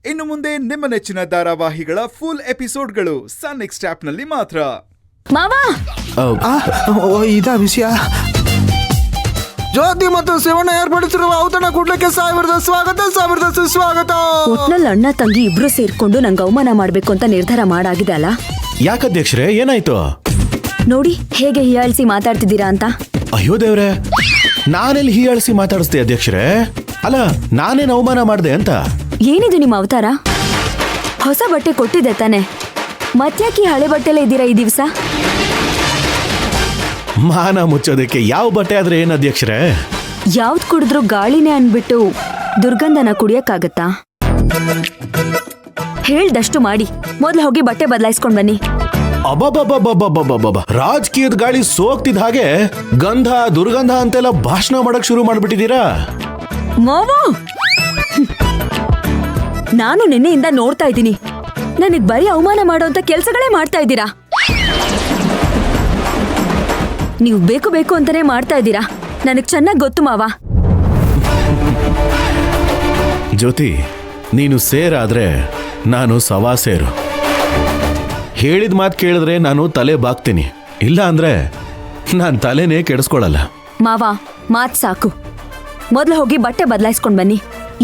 ಇನ್ನು ಮುಂದೆ ನಿಮ್ಮ ನೆಚ್ಚಿನ ಧಾರಾವಾಹಿಗಳ ಫುಲ್ ಎಪಿಸೋಡ್ಗಳು ಸನ್ ನೆಕ್ಸ್ಟ್ ಆಪ್ನಲ್ಲಿ ಮಾತ್ರ. ಮಾವಾ ಇದಾ ವಿಷಯ. ಜ್ಯೋತಿ ಮತ್ತು ಶಿವಣ್ಣ ಏರ್ಪಡಿಸಿರುವ ಔತಣ ಕೂಡ್ಲಕ್ಕೆ ಸಾವಿರದ ಸುಸ್ವಾಗತ. ಒಟ್ನಲ್ಲಿ ಅಣ್ಣ ತಂಗಿ ಇಬ್ರು ಸೇರ್ಕೊಂಡು ನಂಗೆ ಅವಮಾನ ಮಾಡ್ಬೇಕು ಅಂತ ನಿರ್ಧಾರ ಮಾಡಾಗಿದೆ ಅಲ್ಲ. ಯಾಕಧ್ಯಕ್ಷರೇ, ಏನಾಯ್ತು? ನೋಡಿ ಹೇಗೆ ಹೀಯಾಳಿಸಿ ಮಾತಾಡ್ತಿದ್ದೀರಾ ಅಂತ. ಅಯ್ಯೋ ದೇವ್ರೆ, ನಾನೆಲ್ಲಿ ಹೀಯಾಳಿಸಿ ಮಾತಾಡಿಸ್ದೆ ಅಧ್ಯಕ್ಷರೇ? ಅಲ್ಲ, ನಾನೇನು ಅವಮಾನ ಮಾಡ್ದೆ ಅಂತ? ಏನಿದು ನಿಮ್ಮ ಅವತಾರ? ಹೊಸ ಬಟ್ಟೆ ಕೊಟ್ಟಿದ್ದೆ ತಾನೆ, ಮತ್ತ್ಯಾಕೆ ಹಳೆ ಬಟ್ಟೆಲೇ ಇದ್ದೀರಾ ಈ ದಿವಸ? ಮಾನ ಮುಚ್ಚೋದಕ್ಕೆ ಯಾವ ಬಟ್ಟೆ ಆದ್ರೆ ಏನ್ ಅಧ್ಯಕ್ಷರೇ? ಯಾವ್ದು ಕುಡಿದ್ರು ಗಾಳಿನೇ ಅನ್ಬಿಟ್ಟು ದುರ್ಗಂಧನ ಕುಡಿಯಕ್ಕಾಗತ್ತಾ? ಹೇಳ್ದಷ್ಟು ಮಾಡಿ ಮೊದ್ಲು ಹೋಗಿ ಬಟ್ಟೆ ಬದಲಾಯಿಸ್ಕೊಂಡ್ ಬನ್ನಿ. ಅಬ್ಬಬ್ಬಬ್ಬಬ್ಬಬ್ಬಬ್ಬಬ್ಬ, ರಾಜಕೀಯದ ಗಾಳಿ ಸೋಗ್ತಿದ್ ಹಾಗೆ ಗಂಧ ದುರ್ಗಂಧ ಅಂತೆಲ್ಲ ಭಾಷಣ ಮಾಡಕ್ ಶುರು ಮಾಡ್ಬಿಟ್ಟಿದ್ದೀರಾ? ಮಾವಾ, ನಾನು ನಿನ್ನೆಯಿಂದ ನೋಡ್ತಾ ಇದ್ದೀನಿ, ನನಗ್ ಬರೀ ಅವಮಾನ ಮಾಡೋಂತ ಕೆಲ್ಸಗಳೇ ಮಾಡ್ತಾ ಇದ್ದೀರಾ. ನೀವು ಬೇಕು ಬೇಕು ಅಂತಾನೆ ಮಾಡ್ತಾ ಇದ್ದೀರಾ, ನನಗ್ ಚೆನ್ನಾಗ್ ಗೊತ್ತು ಮಾವ. ಜ್ಯೋತಿ, ನೀನು ಸೇರಾದ್ರೆ ನಾನು ಸವಾ ಸೇರು. ಹೇಳಿದ ಮಾತು ಕೇಳಿದ್ರೆ ನಾನು ತಲೆ ಬಾಗ್ತೀನಿ, ಇಲ್ಲ ಅಂದ್ರೆ ನಾನು ತಲೆನೇ ಕೆಡಿಸ್ಕೊಳಲ್ಲ. ಮಾವ, ಮಾತ್ ಸಾಕು, ಮೊದ್ಲು ಹೋಗಿ ಬಟ್ಟೆ ಬದಲಾಯಿಸ್ಕೊಂಡ್ ಬನ್ನಿ,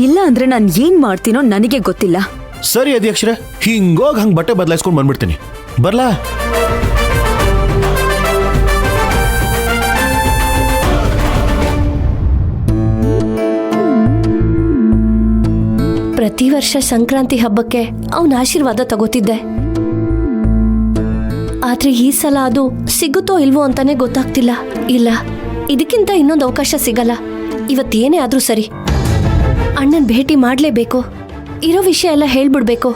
ಇಲ್ಲ ಅಂದ್ರೆ ನಾನು ಏನ್ ಮಾಡ್ತೀನೋ ನನಗೆ ಗೊತ್ತಿಲ್ಲ. ಸರಿ ಅಧ್ಯಕ್ಷರೇ, ಹಿಂಗೋಗ್ ಹಂಗ್ ಬಟ್ಟೆ ಬದಲಾಯಿಸ್ಕೊಂಡ್ ಬಂದ್ಬಿಡ್ತೀನಿ. ಬರ್ಲಾ? ಪ್ರತಿ ವರ್ಷ ಸಂಕ್ರಾಂತಿ ಹಬ್ಬಕ್ಕೆ ಅವನ ಆಶೀರ್ವಾದ ತಗೋತಿದ್ದೆ, ಆದ್ರೆ ಈ ಸಲ ಅದು ಸಿಗುತ್ತೋ ಇಲ್ವೋ ಅಂತಾನೆ ಗೊತ್ತಾಗ್ತಿಲ್ಲ. ಇಲ್ಲ, ಇದಕ್ಕಿಂತ ಇನ್ನೊಂದು ಅವಕಾಶ ಸಿಗಲ್ಲ. ಇವತ್ತೇನೇ ಆದ್ರೂ ಸರಿ, ಅಣ್ಣನ್ ಭೇಟಿ ಮಾಡ್ಲೇಬೇಕು. ಇರೋ ವಿಷಯ ಎಲ್ಲ ಹೇಳ್ಬಿಡ್ಬೇಕು.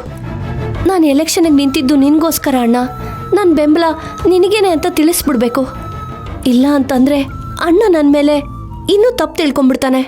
ನಾನು ಎಲೆಕ್ಷನ್ಗೆ ನಿಂತಿದ್ದು ನಿನ್ಗೋಸ್ಕರ ಅಣ್ಣ, ನನ್ನ ಬೆಂಬಲ ನಿನಗೇನೆ ಅಂತ ತಿಳಿಸ್ಬಿಡ್ಬೇಕು. ಇಲ್ಲ ಅಂತಂದ್ರೆ ಅಣ್ಣ ನನ್ನ ಮೇಲೆ ಇನ್ನೂ ತಪ್ಪು ತಿಳ್ಕೊಂಡ್ಬಿಡ್ತಾನೆ.